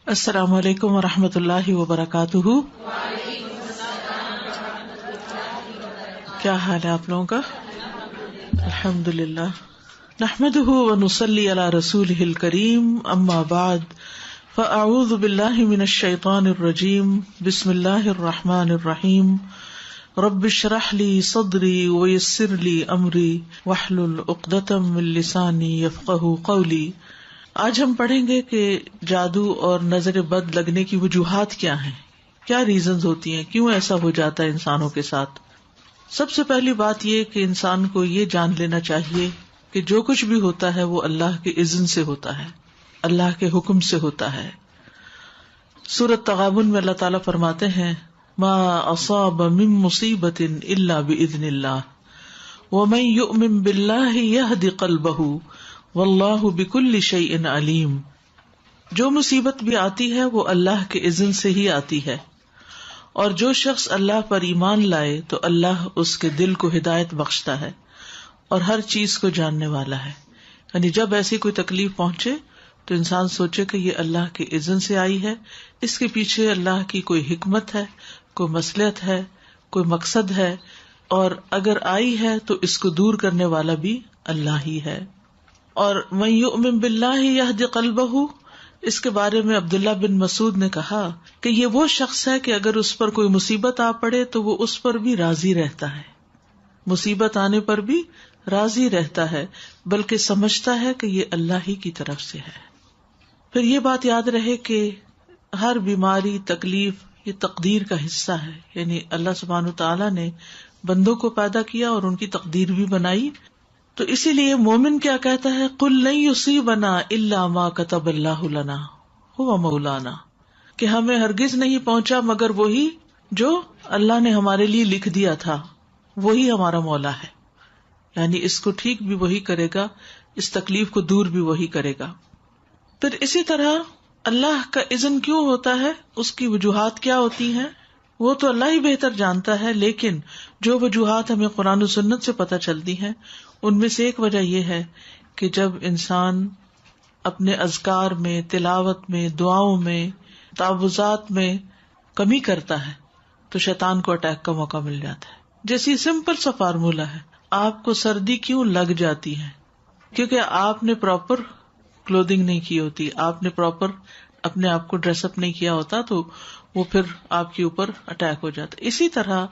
السلام علیکم ورحمۃ اللہ وبرکاتہ. کیا حال ہے آپ لوگوں کا؟ الحمد للہ. نحمده ونصلی علی رسولہ الکریم. اما بعد فاعوذ باللہ من الشیطان الرجیم. بسم اللہ الرحمن الرحیم. رب اشرح لی صدری ویسر لی امری واحلل عقدۃ من لسانی یفقہوا قولی. آج ہم پڑھیں گے کہ جادو اور نظر بد لگنے کی وجوہات کیا ہیں، کیا ریزنز ہوتی ہیں، کیوں ایسا ہو جاتا ہے انسانوں کے ساتھ. سب سے پہلی بات یہ کہ انسان کو یہ جان لینا چاہیے کہ جو کچھ بھی ہوتا ہے وہ اللہ کے اذن سے ہوتا ہے، اللہ کے حکم سے ہوتا ہے. سورۃ تغابن میں اللہ تعالیٰ فرماتے ہیں ما اصاب من مصیبۃ الا باذن اللہ ومن یؤمن باللہ یہد قلبہ واللہ بکل شیء علیم. جو مصیبت بھی آتی ہے وہ اللہ کے اذن سے ہی آتی ہے، اور جو شخص اللہ پر ایمان لائے تو اللہ اس کے دل کو ہدایت بخشتا ہے اور ہر چیز کو جاننے والا ہے. یعنی جب ایسی کوئی تکلیف پہنچے تو انسان سوچے کہ یہ اللہ کے اذن سے آئی ہے، اس کے پیچھے اللہ کی کوئی حکمت ہے، کوئی مصلحت ہے، کوئی مقصد ہے، اور اگر آئی ہے تو اس کو دور کرنے والا بھی اللہ ہی ہے. اور من یؤمن باللہ یہد قلبہ، اس کے بارے میں عبداللہ بن مسعود نے کہا کہ یہ وہ شخص ہے کہ اگر اس پر کوئی مصیبت آ پڑے تو وہ اس پر بھی راضی رہتا ہے، مصیبت آنے پر بھی راضی رہتا ہے، بلکہ سمجھتا ہے کہ یہ اللہ ہی کی طرف سے ہے. پھر یہ بات یاد رہے کہ ہر بیماری، تکلیف یہ تقدیر کا حصہ ہے. یعنی اللہ سبحانہ وتعالیٰ نے بندوں کو پیدا کیا اور ان کی تقدیر بھی بنائی. تو اسی لیے مومن کیا کہتا ہے، قل لن یصیبنا الا ما کتب اللہ لنا هو مولانا، کہ ہمیں ہرگز نہیں پہنچا مگر وہی جو اللہ نے ہمارے لیے لکھ دیا تھا، وہی ہمارا مولا ہے. یعنی اس کو ٹھیک بھی وہی کرے گا، اس تکلیف کو دور بھی وہی کرے گا. پھر اسی طرح اللہ کا اذن کیوں ہوتا ہے، اس کی وجوہات کیا ہوتی ہیں، وہ تو اللہ ہی بہتر جانتا ہے. لیکن جو وجوہات ہمیں قرآن و سنت سے پتہ چلتی ہیں ان میں سے ایک وجہ یہ ہے کہ جب انسان اپنے اذکار میں، تلاوت میں، دعاؤں میں، تعوذات میں کمی کرتا ہے تو شیطان کو اٹیک کا موقع مل جاتا ہے. جیسی سمپل سا فارمولا ہے، آپ کو سردی کیوں لگ جاتی ہے؟ کیونکہ آپ نے پراپر کلودنگ نہیں کی ہوتی، آپ نے پراپر اپنے آپ کو ڈریس اپ نہیں کیا ہوتا، تو وہ پھر آپ کے اوپر اٹیک ہو جاتا. اسی طرح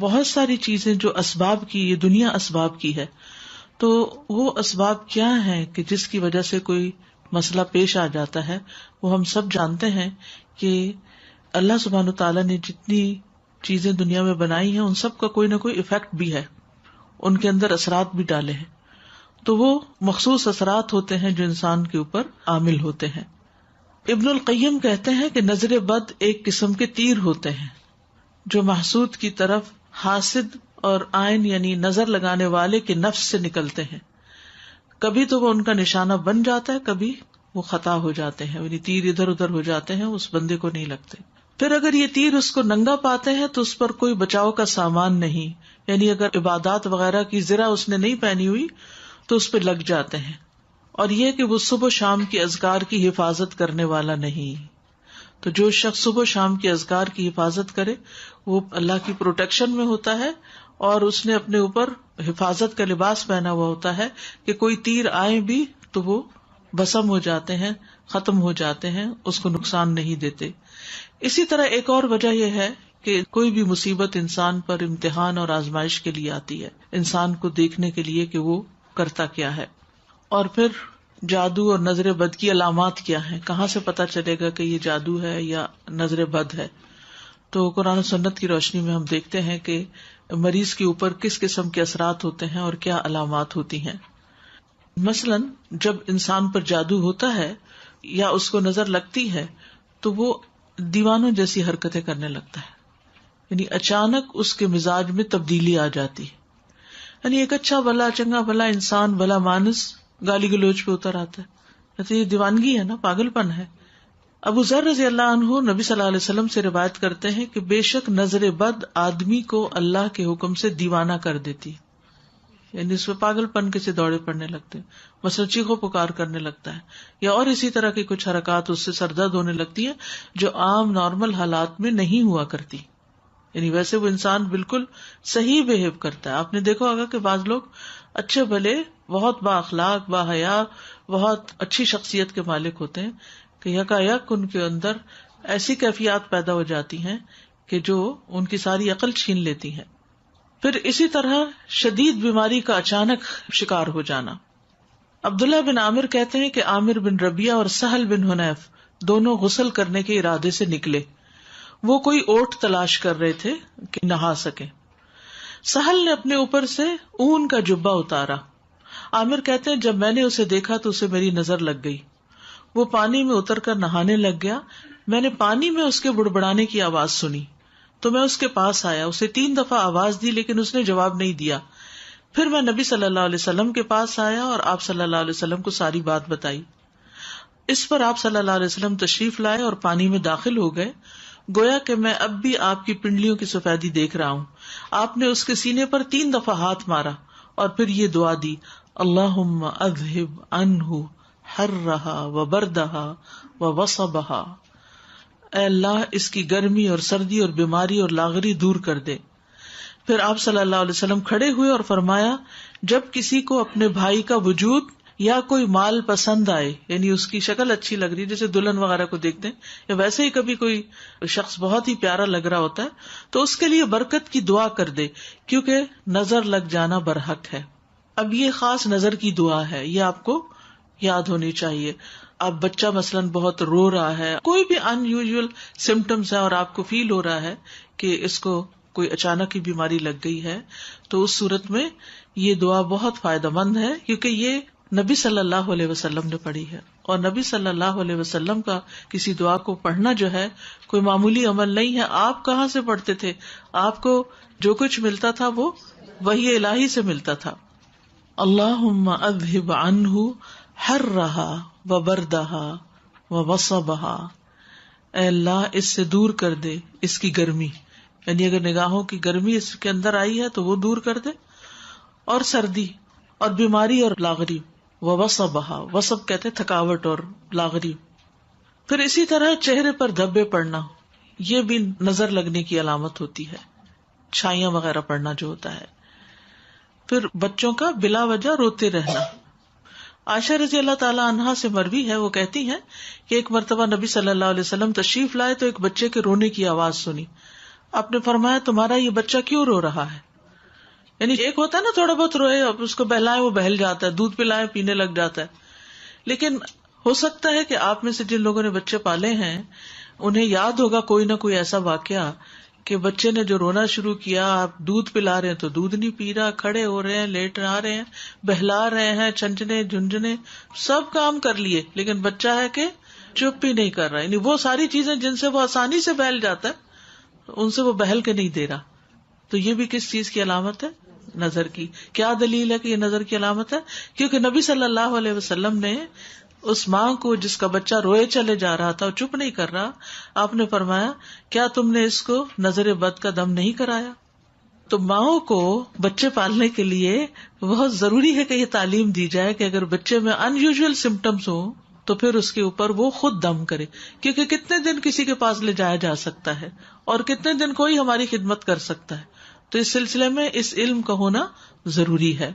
بہت ساری چیزیں جو اسباب کی، یہ دنیا اسباب کی ہے، تو وہ اسباب کیا ہیں کہ جس کی وجہ سے کوئی مسئلہ پیش آ جاتا ہے. وہ ہم سب جانتے ہیں کہ اللہ سبحانہ تعالیٰ نے جتنی چیزیں دنیا میں بنائی ہیں ان سب کا کوئی نہ کوئی ایفیکٹ بھی ہے، ان کے اندر اثرات بھی ڈالے ہیں. تو وہ مخصوص اثرات ہوتے ہیں جو انسان کے اوپر عامل ہوتے ہیں. ابن القیم کہتے ہیں کہ نظر بد ایک قسم کے تیر ہوتے ہیں جو محسود کی طرف حاسد اور عین یعنی نظر لگانے والے کے نفس سے نکلتے ہیں. کبھی تو وہ ان کا نشانہ بن جاتا ہے، کبھی وہ خطا ہو جاتے ہیں، یعنی تیر ادھر ادھر ہو جاتے ہیں، اس بندے کو نہیں لگتے. پھر اگر یہ تیر اس کو ننگا پاتے ہیں تو اس پر کوئی بچاؤ کا سامان نہیں، یعنی اگر عبادات وغیرہ کی زرہ اس نے نہیں پہنی ہوئی تو اس پہ لگ جاتے ہیں. اور یہ کہ وہ صبح شام کی اذکار کی حفاظت کرنے والا نہیں. تو جو شخص صبح شام کی اذکار کی حفاظت کرے وہ اللہ کی پروٹیکشن میں ہوتا ہے، اور اس نے اپنے اوپر حفاظت کا لباس پہنا ہوا ہوتا ہے کہ کوئی تیر آئے بھی تو وہ بسم ہو جاتے ہیں، ختم ہو جاتے ہیں، اس کو نقصان نہیں دیتے. اسی طرح ایک اور وجہ یہ ہے کہ کوئی بھی مصیبت انسان پر امتحان اور آزمائش کے لیے آتی ہے، انسان کو دیکھنے کے لیے کہ وہ کرتا کیا ہے. اور پھر جادو اور نظر بد کی علامات کیا ہیں، کہاں سے پتا چلے گا کہ یہ جادو ہے یا نظر بد ہے؟ تو قرآن و سنت کی روشنی میں ہم دیکھتے ہیں کہ مریض کے اوپر کس قسم کے اثرات ہوتے ہیں اور کیا علامات ہوتی ہیں. مثلاً جب انسان پر جادو ہوتا ہے یا اس کو نظر لگتی ہے تو وہ دیوانوں جیسی حرکتیں کرنے لگتا ہے، یعنی اچانک اس کے مزاج میں تبدیلی آ جاتی ہے. یعنی ایک اچھا بھلا چنگا بھلا انسان، بھلا مانس گالی گلوچ پہ اتر آتا ہے. تو یہ دیوانگی ہے نا، پاگل پن ہے. ابو ذر رضی اللہ عنہ نبی صلی اللہ علیہ وسلم سے روایت کرتے ہیں کہ بے شک نظر بد آدمی کو اللہ کے حکم سے دیوانہ کر دیتی. یعنی اس میں پاگل پن کے سے دوڑے پڑنے لگتے ہیں، مثلا چیخو پکار کرنے لگتا ہے، یا اور اسی طرح کی کچھ حرکات اس سے سر درد ہونے لگتی ہیں جو عام نارمل حالات میں نہیں ہوا کرتی. یعنی ویسے وہ انسان بالکل صحیح بہیو کرتا ہے. آپ نے دیکھا ہوگا کہ بعض لوگ اچھے بھلے بہت با اخلاق با حیا بہت اچھی شخصیت کے مالک ہوتے ہیں کہ یکایک ان کے اندر ایسی کیفیات پیدا ہو جاتی ہیں کہ جو ان کی ساری عقل چھین لیتی ہیں. پھر اسی طرح شدید بیماری کا اچانک شکار ہو جانا. عبداللہ بن عامر کہتے ہیں کہ عامر بن ربیعہ اور سہل بن حنیف دونوں غسل کرنے کے ارادے سے نکلے. وہ کوئی اوٹ تلاش کر رہے تھے کہ نہا سکے. سہل نے اپنے اوپر سے اون کا جبہ اتارا. عامر کہتے ہیں جب میں نے اسے دیکھا تو اسے میری نظر لگ گئی. وہ پانی میں اتر کر نہانے لگ گیا. میں نے پانی میں اس کے بڑبڑانے کی آواز سنی تو میں اس کے پاس آیا. اسے 3 دفعہ آواز دی لیکن اس نے جواب نہیں دیا. پھر میں نبی صلی اللہ علیہ وسلم کے پاس آیا اور آپ صلی اللہ علیہ وسلم کو ساری بات بتائی. اس پر آپ صلی اللہ علیہ وسلم تشریف لائے اور پانی میں داخل ہو گئے. گویا کہ میں اب بھی آپ کی پنڈلیوں کی سفیدی دیکھ رہا ہوں. آپ نے اس کے سینے پر 3 دفعہ ہاتھ مارا اور پھر یہ دعا دی، اللہم اذہب عنہ حرہا وبردہا ووصبہا. اے اللہ اس کی گرمی اور سردی اور بیماری اور لاغری دور کر دے. پھر آپ صلی اللہ علیہ وسلم کھڑے ہوئے اور فرمایا، جب کسی کو اپنے بھائی کا وجود یا کوئی مال پسند آئے، یعنی اس کی شکل اچھی لگ رہی، جیسے دلہن وغیرہ کو دیکھتے ہیں، یا ویسے ہی کبھی کوئی شخص بہت ہی پیارا لگ رہا ہوتا ہے، تو اس کے لیے برکت کی دعا کر دے، کیونکہ نظر لگ جانا برحق ہے. اب یہ خاص نظر کی دعا ہے، یہ آپ کو یاد ہونی چاہیے. اب بچہ مثلاً بہت رو رہا ہے، کوئی بھی ان یوزول سمٹمس ہے اور آپ کو فیل ہو رہا ہے کہ اس کو کوئی اچانک ہی بیماری لگ گئی ہے، تو اس صورت میں یہ دعا بہت فائدہ مند ہے، کیونکہ یہ نبی صلی اللہ علیہ وسلم نے پڑھی ہے. اور نبی صلی اللہ علیہ وسلم کا کسی دعا کو پڑھنا جو ہے کوئی معمولی عمل نہیں ہے. آپ کہاں سے پڑھتے تھے؟ آپ کو جو کچھ ملتا تھا وہ وحی الہی سے ملتا تھا. اللہم اذہب عنہ حرہا وبردہا ووصبہا. اے اللہ اس سے دور کر دے اس کی گرمی، یعنی اگر نگاہوں کی گرمی اس کے اندر آئی ہے تو وہ دور کر دے، اور سردی اور بیماری اور لاغری. ووصبہا، وصب کہتے تھکاوٹ اور لاغری. پھر اسی طرح چہرے پر دھبے پڑنا، یہ بھی نظر لگنے کی علامت ہوتی ہے، چھائیاں وغیرہ پڑنا جو ہوتا ہے. پھر بچوں کا بلا وجہ روتے رہنا. عائشہ رضی اللہ تعالی عنہا سے مروی ہے، وہ کہتی ہیں کہ ایک مرتبہ نبی صلی اللہ علیہ وسلم تشریف لائے تو ایک بچے کے رونے کی آواز سنی. آپ نے فرمایا تمہارا یہ بچہ کیوں رو رہا ہے؟ یعنی ایک ہوتا ہے نا تھوڑا بہت روئے، اب اس کو بہلائیں وہ بہل جاتا ہے، دودھ پلائیں پینے لگ جاتا ہے. لیکن ہو سکتا ہے کہ آپ میں سے جن لوگوں نے بچے پالے ہیں انہیں یاد ہوگا کوئی نہ کوئی ایسا واقعہ کہ بچے نے جو رونا شروع کیا، آپ دودھ پلا رہے ہیں تو دودھ نہیں پی رہا، کھڑے ہو رہے ہیں، لیٹ آ رہے ہیں، بہلا رہے ہیں، چھنچنے جھنجھنے سب کام کر لیے، لیکن بچہ ہے کہ چپ ہی نہیں کر رہا. یعنی وہ ساری چیزیں جن سے وہ آسانی سے بہل جاتا ہے ان سے وہ بہل کے نہیں دے رہا. تو یہ بھی کس چیز کی علامت ہے؟ نظر کی. کیا دلیل ہے کہ یہ نظر کی علامت ہے؟ کیونکہ نبی صلی اللہ علیہ وسلم نے اس ماں کو جس کا بچہ روئے چلے جا رہا تھا اور چپ نہیں کر رہا، آپ نے فرمایا کیا تم نے اس کو نظر بد کا دم نہیں کرایا؟ تو ماؤں کو بچے پالنے کے لیے بہت ضروری ہے کہ یہ تعلیم دی جائے کہ اگر بچے میں ان یوزول سمٹمس ہوں تو پھر اس کے اوپر وہ خود دم کرے، کیونکہ کتنے دن کسی کے پاس لے جایا جا سکتا ہے اور کتنے دن کوئی ہماری خدمت کر سکتا ہے. تو اس سلسلے میں اس علم کا ہونا ضروری ہے.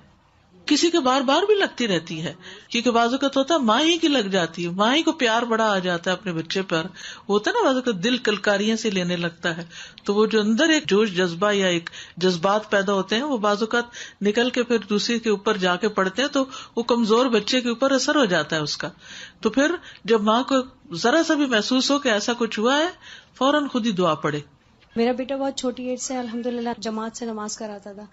کسی کے بار بار بھی لگتی رہتی ہے، کیونکہ بعض اوقات ہوتا ہے ماں ہی کی لگ جاتی ہے، ماں ہی کو پیار بڑا آ جاتا ہے اپنے بچے پر، ہوتا ہے نا بعض اوقات دل کلکاریاں سے لینے لگتا ہے، تو وہ جو اندر ایک جوش جذبہ یا ایک جذبات پیدا ہوتے ہیں وہ بعض اوقات نکل کے پھر دوسرے کے اوپر جا کے پڑتے ہیں، تو وہ کمزور بچے کے اوپر اثر ہو جاتا ہے اس کا. تو پھر جب ماں کو ذرا سا بھی محسوس ہو کہ ایسا کچھ ہوا ہے، فوراً خود ہی دعا پڑے. میرا بیٹا بہت چھوٹی ایج سے الحمدللہ جماعت سے نماز کراتا تھا،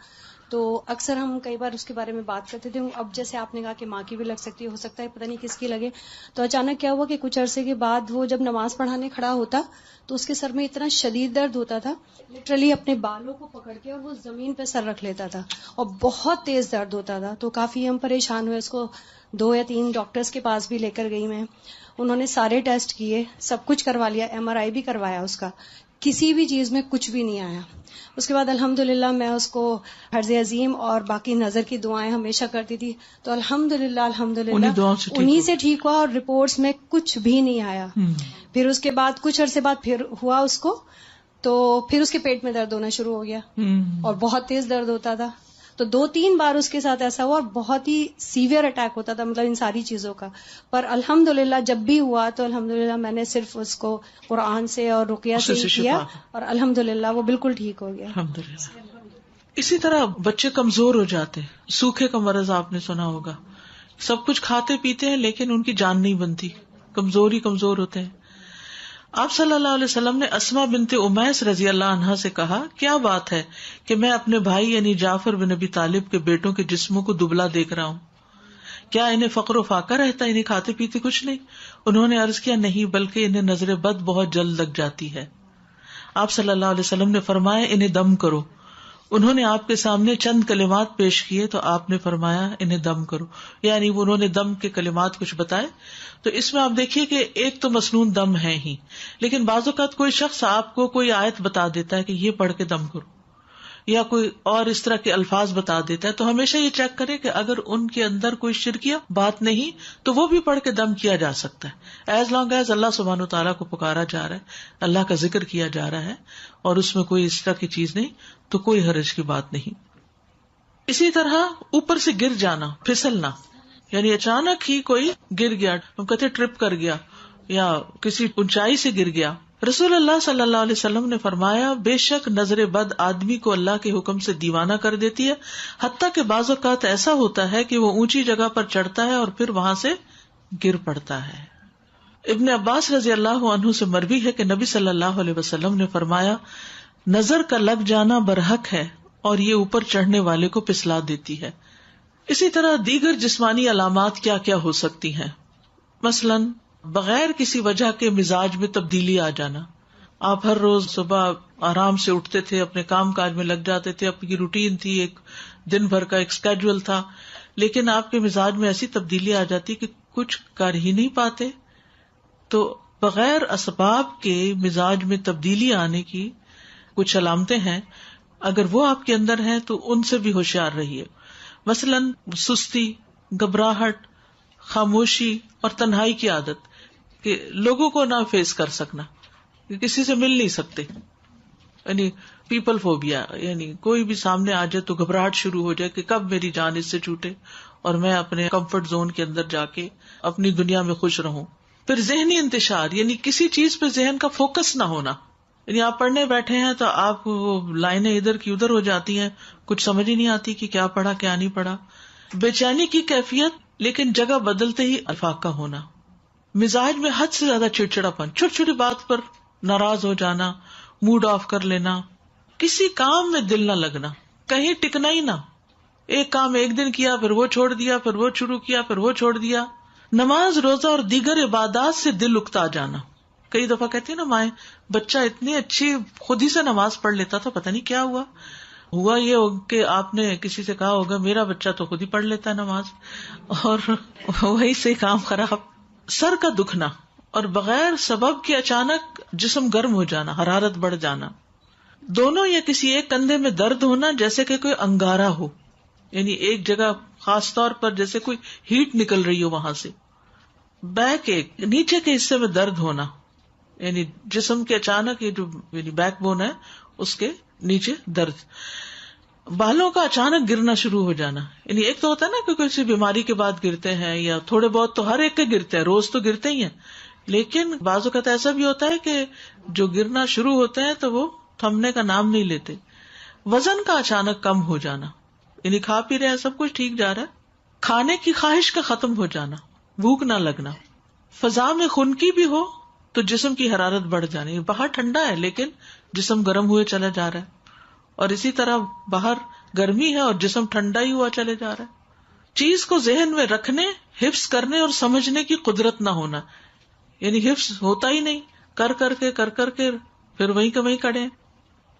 تو اکثر ہم کئی بار اس کے بارے میں بات کرتے تھے. اب جیسے آپ نے کہا کہ ماں کی بھی لگ سکتی ہے، ہو سکتا ہے پتہ نہیں کس کی لگے. تو اچانک کیا ہوا کہ کچھ عرصے کے بعد وہ جب نماز پڑھانے کھڑا ہوتا تو اس کے سر میں اتنا شدید درد ہوتا تھا، لٹرلی اپنے بالوں کو پکڑ کے اور وہ زمین پہ سر رکھ لیتا تھا اور بہت تیز درد ہوتا تھا. تو کافی ہم پریشان ہوئے، اس کو 2 یا 3 ڈاکٹرز کے پاس بھی لے کر گئی میں. انہوں نے سارے ٹیسٹ کیے، سب کچھ کروا لیا، MRI بھی کروایا اس کا. کسی بھی چیز میں کچھ بھی نہیں آیا. اس کے بعد الحمدللہ میں اس کو حرز عظیم اور باقی نظر کی دعائیں ہمیشہ کرتی تھی. تو الحمدللہ انہی سے ٹھیک ہوا اور رپورٹس میں کچھ بھی نہیں آیا. پھر اس کے بعد کچھ عرصے بعد پھر ہوا اس کو، تو پھر اس کے پیٹ میں درد ہونا شروع ہو گیا اور بہت تیز درد ہوتا تھا. تو 2-3 بار اس کے ساتھ ایسا ہوا اور بہت ہی سیویئر اٹیک ہوتا تھا، مطلب ان ساری چیزوں کا. پر الحمدللہ جب بھی ہوا تو الحمدللہ میں نے صرف اس کو قرآن سے اور رقیہ سے ہی کیا اور الحمدللہ وہ بالکل ٹھیک ہو گیا. الحمدللہ. اسی طرح بچے کمزور ہو جاتے ہیں، سوکھے کا مرض آپ نے سنا ہوگا. سب کچھ کھاتے پیتے ہیں لیکن ان کی جان نہیں بنتی، کمزور ہوتے ہیں. آپ صلی اللہ علیہ وسلم نے اسما بنت امیس رضی اللہ عنہا سے کہا، کیا بات ہے کہ میں اپنے بھائی یعنی جعفر بن ابی طالب کے بیٹوں کے جسموں کو دبلا دیکھ رہا ہوں، کیا انہیں فقر و فاقہ رہتا ہے، انہیں کھاتے پیتے کچھ نہیں؟ انہوں نے عرض کیا، نہیں، بلکہ انہیں نظر بد بہت جلد لگ جاتی ہے. آپ صلی اللہ علیہ وسلم نے فرمایا، انہیں دم کرو. انہوں نے آپ کے سامنے چند کلمات پیش کیے تو آپ نے فرمایا انہیں دم کرو، یعنی انہوں نے دم کے کلمات کچھ بتائے. تو اس میں آپ دیکھیے کہ ایک تو مسنون دم ہے ہی، لیکن بعض اوقات کوئی شخص آپ کو کوئی آیت بتا دیتا ہے کہ یہ پڑھ کے دم کرو، یا کوئی اور اس طرح کے الفاظ بتا دیتا ہے. تو ہمیشہ یہ چیک کرے کہ اگر ان کے اندر کوئی شرکیہ بات نہیں تو وہ بھی پڑھ کے دم کیا جا سکتا ہے، ایز لانگ ایز اللہ سبحانہ و تعالیٰ کو پکارا جا رہا ہے، اللہ کا ذکر کیا جا رہا ہے اور اس میں کوئی اس طرح کی چیز نہیں تو کوئی حرج کی بات نہیں. اسی طرح اوپر سے گر جانا، پھسلنا، یعنی اچانک ہی کوئی گر گیا، ہم کہتے ٹرپ کر گیا یا کسی اونچائی سے گر گیا. رسول اللہ صلی اللہ علیہ وسلم نے فرمایا، بے شک نظر بد آدمی کو اللہ کے حکم سے دیوانہ کر دیتی ہے، حتیٰ کہ بعض اوقات ایسا ہوتا ہے کہ وہ اونچی جگہ پر چڑھتا ہے اور پھر وہاں سے گر پڑتا ہے. ابن عباس رضی اللہ عنہ سے مروی ہے کہ نبی صلی اللہ علیہ وسلم نے فرمایا، نظر کا لگ جانا برحق ہے اور یہ اوپر چڑھنے والے کو پسلا دیتی ہے. اسی طرح دیگر جسمانی علامات کیا کیا ہو سکتی ہیں؟ مثلاً بغیر کسی وجہ کے مزاج میں تبدیلی آ جانا. آپ ہر روز صبح آرام سے اٹھتے تھے، اپنے کام کاج میں لگ جاتے تھے، اپنی روٹین تھی، ایک دن بھر کا ایک اسکیڈول تھا، لیکن آپ کے مزاج میں ایسی تبدیلی آ جاتی کہ کچھ کر ہی نہیں پاتے. تو بغیر اسباب کے مزاج میں تبدیلی آنے کی کچھ علامتیں ہیں، اگر وہ آپ کے اندر ہیں تو ان سے بھی ہوشیار رہیے. مثلاً سستی، گھبراہٹ، خاموشی اور تنہائی کی عادت، کہ لوگوں کو نہ فیس کر سکنا، کہ کسی سے مل نہیں سکتے، یعنی پیپل فوبیا، یعنی کوئی بھی سامنے آ جائے تو گھبراہٹ شروع ہو جائے کہ کب میری جان اس سے چھوٹے اور میں اپنے کمفرٹ زون کے اندر جا کے اپنی دنیا میں خوش رہوں. پھر ذہنی انتشار، یعنی کسی چیز پہ ذہن کا فوکس نہ ہونا، یعنی آپ پڑھنے بیٹھے ہیں تو آپ وہ لائنیں ادھر کی ادھر ہو جاتی ہیں، کچھ سمجھ ہی نہیں آتی کہ کیا پڑھا کیا نہیں پڑھا. بے چینی کی کیفیت لیکن جگہ بدلتے ہی افاقہ ہونا. مزاج میں حد سے زیادہ چڑچڑاپن، چھوٹی چھوٹی بات پر ناراض ہو جانا، موڈ آف کر لینا، کسی کام میں دل نہ لگنا، کہیں ٹکنا ہی نہ، ایک کام ایک دن کیا پھر وہ چھوڑ دیا، پھر وہ شروع کیا پھر وہ چھوڑ دیا. نماز، روزہ اور دیگر عبادات سے دل اکتا جانا. کئی دفعہ کہتی ہیں نا مائیں، بچہ اتنی اچھی خود ہی سے نماز پڑھ لیتا تھا، پتہ نہیں کیا ہوا یہ کہ آپ نے کسی سے کہا ہوگا میرا بچہ تو خود ہی پڑھ لیتا ہے نماز، اور وہی سے کام خراب. سر کا دکھنا اور بغیر سبب کے اچانک جسم گرم ہو جانا، حرارت بڑھ جانا. دونوں یا کسی ایک کندھے میں درد ہونا جیسے کہ کوئی انگارہ ہو، یعنی ایک جگہ خاص طور پر جیسے کوئی ہیٹ نکل رہی ہو وہاں سے. بیک ایک، نیچے کے حصے میں درد ہونا، یعنی جسم کے اچانک یہ جو یعنی بیک بون ہے اس کے نیچے درد. بالوں کا اچانک گرنا شروع ہو جانا، یعنی ایک تو ہوتا ہے نا کہ کسی بیماری کے بعد گرتے ہیں، یا تھوڑے بہت تو ہر ایک کے گرتے ہیں، روز تو گرتے ہی ہیں، لیکن بعض اوقات ایسا بھی ہوتا ہے کہ جو گرنا شروع ہوتے ہیں تو وہ تھمنے کا نام نہیں لیتے. وزن کا اچانک کم ہو جانا، یعنی کھا پی رہے ہیں سب کچھ ٹھیک جا رہا ہے، کھانے کی خواہش کا ختم ہو جانا، بھوک نہ لگنا. فضا میں خنکی بھی ہو تو جسم کی حرارت بڑھ جانی، باہر ٹھنڈا ہے لیکن جسم گرم ہوئے چلا جا رہا ہے، اور اسی طرح باہر گرمی ہے اور جسم ٹھنڈا ہی ہوا چلے جا رہا ہے. چیز کو ذہن میں رکھنے، حفظ کرنے اور سمجھنے کی قدرت نہ ہونا، یعنی حفظ ہوتا ہی نہیں، کر کر کے پھر وہیں کا وہیں کڑے.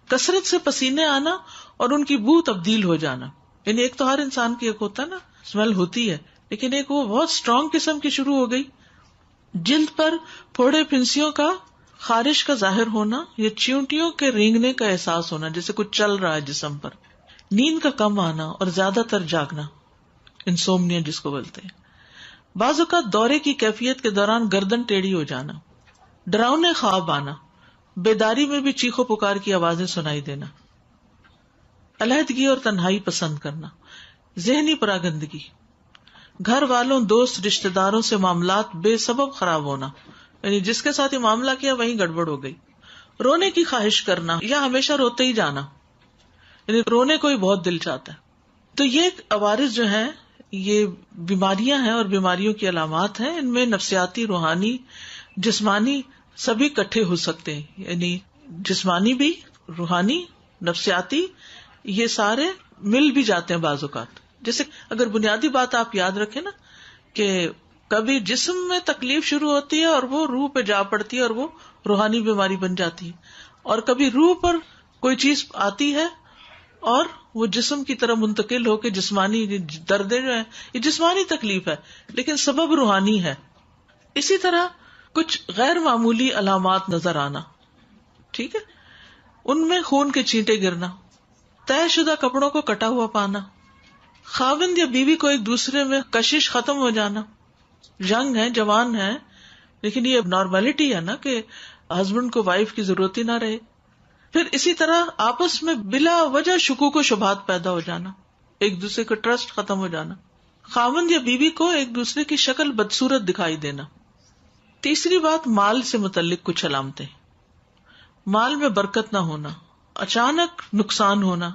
کثرت سے پسینے آنا اور ان کی بو تبدیل ہو جانا، یعنی ایک تو ہر انسان کی ایک ہوتا ہے نا اسمیل ہوتی ہے، لیکن ایک وہ بہت اسٹرانگ قسم کی شروع ہو گئی. جلد پر پھوڑے پھنسیوں کا خارش کا ظاہر ہونا یا چیونٹیوں کے رینگنے کا احساس ہونا، جیسے کچھ چل رہا ہے جسم پر، نیند کا کم آنا اور زیادہ تر جاگنا، انسومنیا جس کو بولتے ہیں، بعض اوقات دورے کی کیفیت کے دوران گردن ٹیڑھی ہو جانا، ڈراؤنے خواب آنا، بیداری میں بھی چیخو پکار کی آوازیں سنائی دینا، علیحدگی اور تنہائی پسند کرنا، ذہنی پراگندگی، گھر والوں، دوست، رشتہ داروں سے معاملات بے سبب خراب ہونا، یعنی جس کے ساتھ یہ معاملہ کیا وہیں گڑبڑ ہو گئی، رونے کی خواہش کرنا یا ہمیشہ روتے ہی جانا، یعنی رونے کو ہی بہت دل چاہتا ہے. تو یہ عوارض جو ہیں یہ بیماریاں ہیں اور بیماریوں کی علامات ہیں. ان میں نفسیاتی، روحانی، جسمانی سبھی اکٹھے ہو سکتے ہیں، یعنی جسمانی بھی، روحانی، نفسیاتی، یہ سارے مل بھی جاتے ہیں بعض اوقات. جیسے اگر بنیادی بات آپ یاد رکھیں نا کہ کبھی جسم میں تکلیف شروع ہوتی ہے اور وہ روح پہ جا پڑتی ہے اور وہ روحانی بیماری بن جاتی ہے، اور کبھی روح پر کوئی چیز آتی ہے اور وہ جسم کی طرح منتقل ہو کے جسمانی دردیں جو ہیں یہ جسمانی تکلیف ہے لیکن سبب روحانی ہے. اسی طرح کچھ غیر معمولی علامات نظر آنا، ٹھیک ہے، ان میں خون کے چھینٹے گرنا، طے شدہ کپڑوں کو کٹا ہوا پانا، خاوند یا بیوی کو ایک دوسرے میں کشش ختم ہو جانا، ینگ ہے، جوان ہے، لیکن یہ نارملٹی ہے نا کہ ہسبینڈ کو وائف کی ضرورت ہی نہ رہے. پھر اسی طرح آپس میں بلا وجہ شکوک و شبہات پیدا ہو جانا، ایک دوسرے کا ٹرسٹ ختم ہو جانا، خاوند یا بیوی کو ایک دوسرے کی شکل بدصورت دکھائی دینا. تیسری بات، مال سے متعلق کچھ علامتیں، مال میں برکت نہ ہونا، اچانک نقصان ہونا،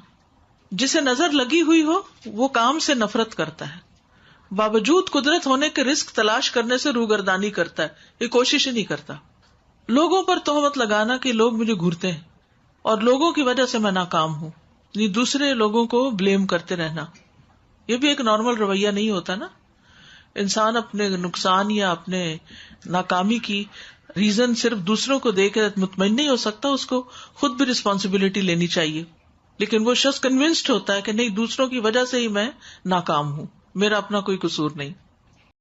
جسے نظر لگی ہوئی ہو وہ کام سے نفرت کرتا ہے، باوجود قدرت ہونے کے رزق تلاش کرنے سے روگردانی کرتا ہے، یہ کوشش ہی نہیں کرتا. لوگوں پر تہمت لگانا کہ لوگ مجھے گھورتے ہیں اور لوگوں کی وجہ سے میں ناکام ہوں، یعنی دوسرے لوگوں کو بلیم کرتے رہنا، یہ بھی ایک نارمل رویہ نہیں ہوتا نا. انسان اپنے نقصان یا اپنے ناکامی کی ریزن صرف دوسروں کو دے کے مطمئن نہیں ہو سکتا، اس کو خود بھی رسپانسبلٹی لینی چاہیے. لیکن وہ شخص کنونسڈ ہوتا ہے کہ نہیں، دوسروں کی وجہ سے ہی میں ناکام ہوں، میرا اپنا کوئی قصور نہیں.